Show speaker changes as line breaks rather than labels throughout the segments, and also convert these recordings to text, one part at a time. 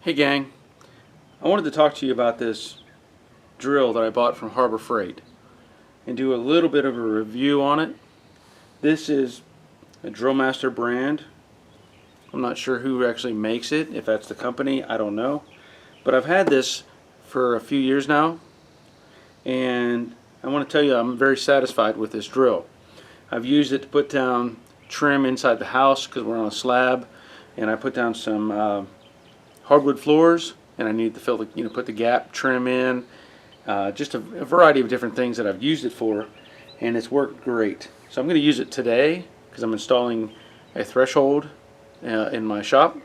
Hey gang, I wanted to talk to you about this drill that I bought from Harbor Freight and do a little bit of a review on it. This is a Drill Master brand. I'm not sure who actually makes it, if that's the company, I don't know. But I've had this for a few years now, and I want to tell you I'm very satisfied with this drill. I've used it to put down trim inside the house because we're on a slab, and I put down some hardwood floors, and I need to fill the, put the gap trim in, just a variety of different things that I've used it for, and it's worked great. So I'm going to use it today because I'm installing a threshold in my shop,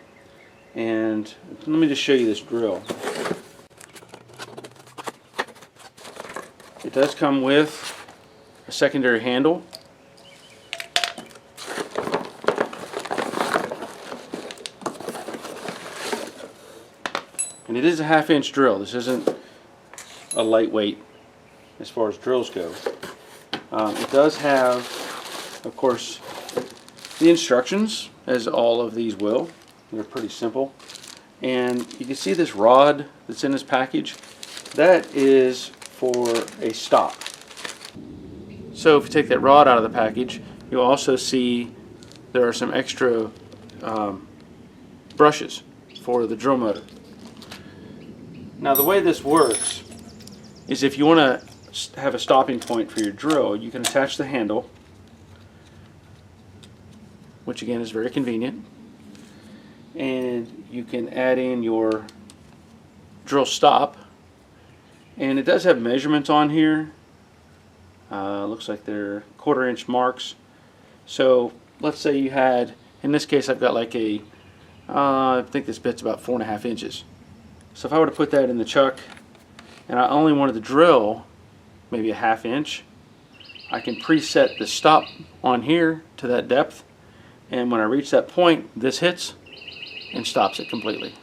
and let me just show you this drill. It does come with a secondary handle. And it is a 1/2 inch drill. This isn't a lightweight as far as drills go. It does have, of course, the instructions, as all of these will. They're pretty simple. And you can see this rod that's in this package. That is for a stop. So if you take that rod out of the package, you'll also see there are some extra brushes for the drill motor. Now the way this works is if you want to have a stopping point for your drill, you can attach the handle, which again is very convenient, and you can add in your drill stop, and it does have measurements on here. Looks like they're 1/4 inch marks. So let's say you had, in this case I've got like a, I think this bit's about 4.5 inches. So if I were to put that in the chuck and I only wanted to drill maybe a 1/2 inch, I can preset the stop on here to that depth, and when I reach that point, this hits and stops it completely.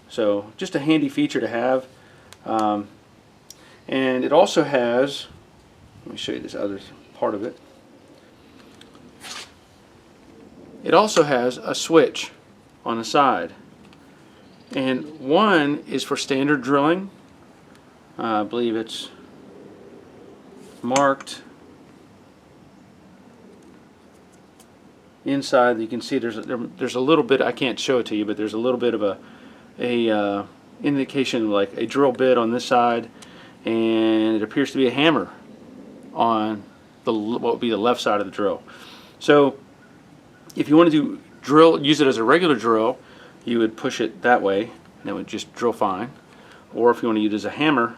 So just a handy feature to have. And it also has, let me show you this other part of it. It also has a switch on the side. And one is for standard drilling. I believe it's marked inside. You can see there's a little bit, I can't show it to you, but there's a little bit of a indication like a drill bit on this side, and it appears to be a hammer on what would be the left side of the drill. So if you want to use it as a regular drill, you would push it that way and it would just drill fine. Or if you want to use it as a hammer,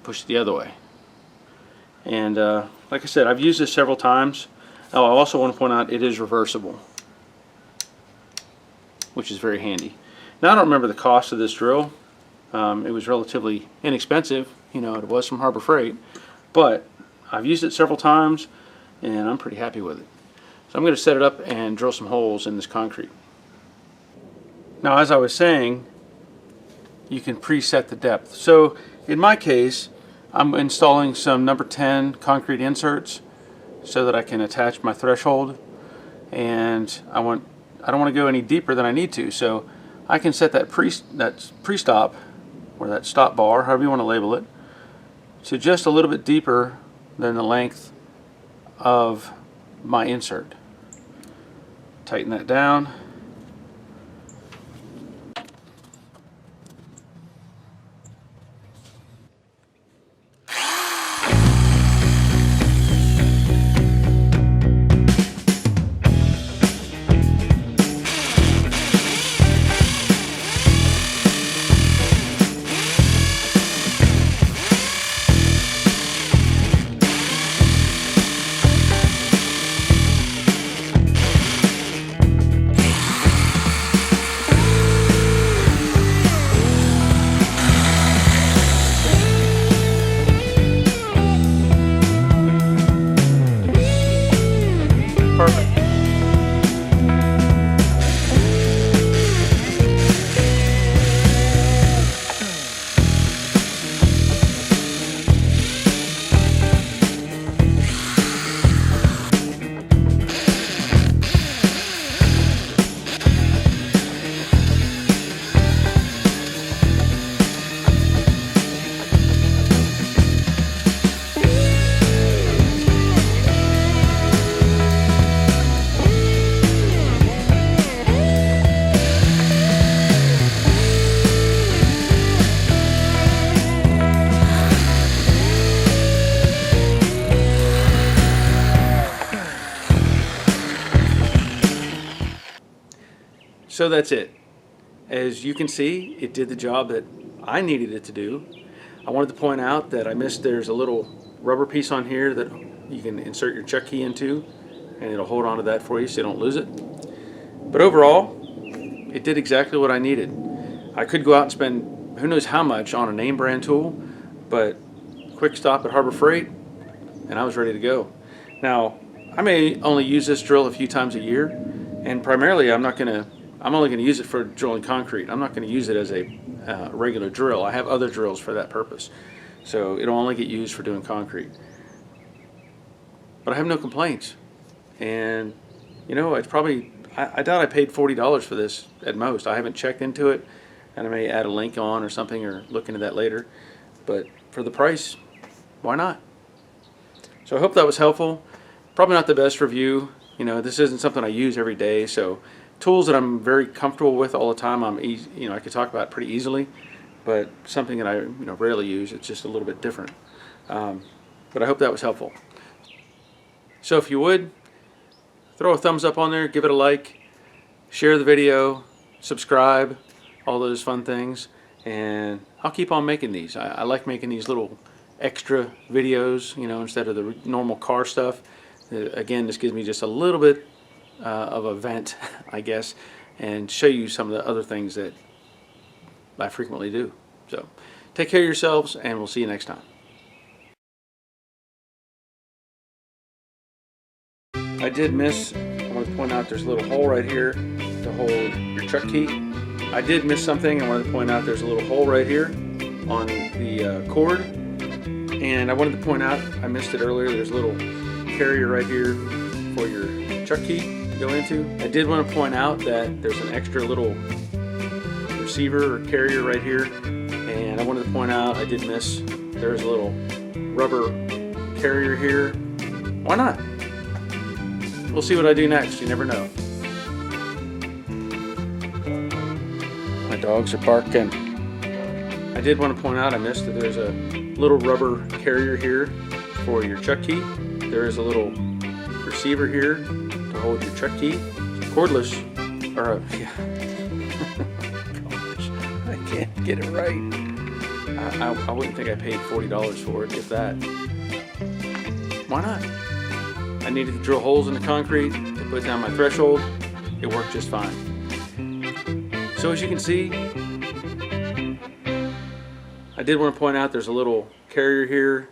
push it the other way. And like I said, I've used this several times. Oh, I also want to point out it is reversible, which is very handy. Now I don't remember the cost of this drill. It was relatively inexpensive, it was from Harbor Freight, but I've used it several times and I'm pretty happy with it. So I'm going to set it up and drill some holes in this concrete. Now, as I was saying, you can preset the depth. So in my case, I'm installing some number 10 concrete inserts so that I can attach my threshold, and I don't want to go any deeper than I need to. So I can set that pre-stop, or that stop bar, however you want to label it, to just a little bit deeper than the length of my insert. Tighten that down. Perfect. So that's it. As you can see, it did the job that I needed it to do. I wanted to point out that I missed there's a little rubber piece on here that you can insert your chuck key into, and it'll hold on to that for you so you don't lose it. But overall, it did exactly what I needed. I could go out and spend who knows how much on a name brand tool, but quick stop at Harbor Freight and I was ready to go. Now, I may only use this drill a few times a year, and primarily I'm only going to use it for drilling concrete. I'm not going to use it as a regular drill. I have other drills for that purpose. So it'll only get used for doing concrete. But I have no complaints. And you know, it's probably, I doubt I paid $40 for this at most. I haven't checked into it, and I may add a link on or something or look into that later. But for the price, why not? So I hope that was helpful. Probably not the best review. You know, this isn't something I use every day, so tools that I'm very comfortable with all the time, I could talk about pretty easily, but something that I rarely use, it's just a little bit different. But I hope that was helpful. So if you would, throw a thumbs up on there, give it a like, share the video, subscribe, all those fun things, and I'll keep on making these. I like making these little extra videos, instead of the normal car stuff. Again, this gives me just a little bit of a vent, I guess, and show you some of the other things that I frequently do. So take care of yourselves, and we'll see you next time. I did miss, I want to point out there's a little hole right here to hold your chuck key. I did miss something. I wanted to point out there's a little hole right here on the cord, and I wanted to point out, I missed it earlier, there's a little carrier right here for your chuck key to go into. I did want to point out that there's an extra little receiver or carrier right here, and I wanted to point out I did miss, there's a little rubber carrier here. Why not? We'll see what I do next, you never know. My dogs are barking. I did want to point out I missed that there's a little rubber carrier here for your chuck key. There is a little receiver here to hold your chuck key. Cordless, or yeah. Gosh, I can't get it right. I wouldn't think I paid $40 for it, if that. Why not? I needed to drill holes in the concrete to put down my threshold. It worked just fine. So as you can see, I did want to point out there's a little carrier here